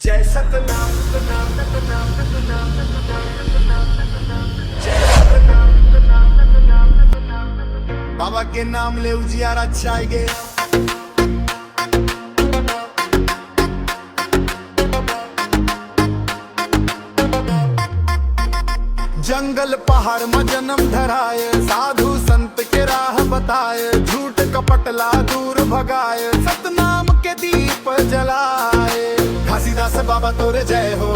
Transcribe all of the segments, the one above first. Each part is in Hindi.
जय सतनाम सतनाम सतनाम सतनाम सतनाम। बाबा के नाम ले उजियारा छाई गे। जंगल पहाड़ में जन्म धराए, साधु संत के राह बताए, झूठ कपटला दूर भगाए, सतनाम के दीप जलाए। घासीदास बाबा तोरे जय हो,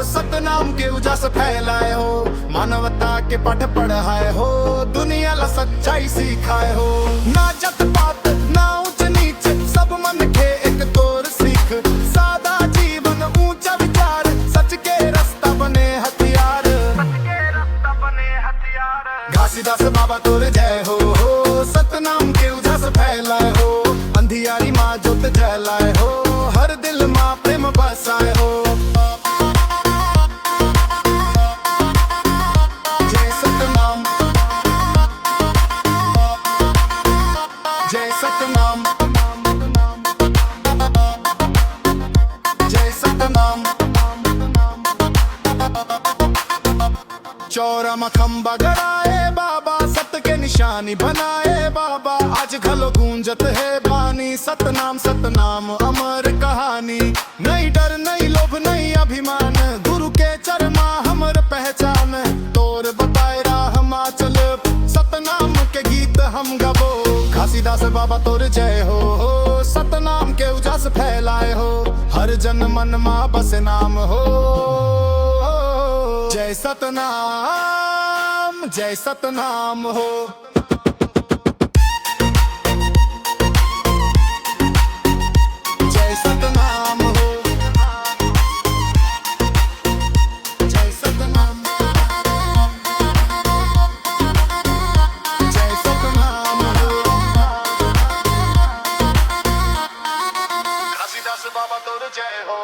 सतनाम के उजास फैलाए हो, मानवता के पाठ पढ़ाए हो, दुनिया ला सच्चाई सिखाए हो। ना जात पात ना ऊंच नीच, सब मन के एक तोर सीख, सादा जीवन ऊंचा विचार, सच के रास्ता बने हथियार। घासीदास बाबा तोरे जय हो, सतनाम के उजास फैलाए हो, अंधियारी माँ जोत जलाए हो, हर दिल माँ प्रेम बसाए हो। जय सतनाम जय सतनाम जय सतनाम। चौरा मखम्बा गड़ाए बाबा, सत के निशानी बनाए बाबा, आज घलो गूंजत है बानी, सतनाम सतनाम अमर कहानी। नहीं डर नहीं लोभ नहीं अभिमान, गुरु के चरमा हमर पहचान, तोर बताए राह मा चल, सतनाम के गीत हम गबो। घासीदास बाबा तोर जय हो, सतनाम के उजास फैलाए हो, हर जन मन मा बस नाम हो। जय सतनाम हो। जय सतनाम हो। जय सतनाम जय सतनाम हो। घासीदास बाबा तोर जय हो।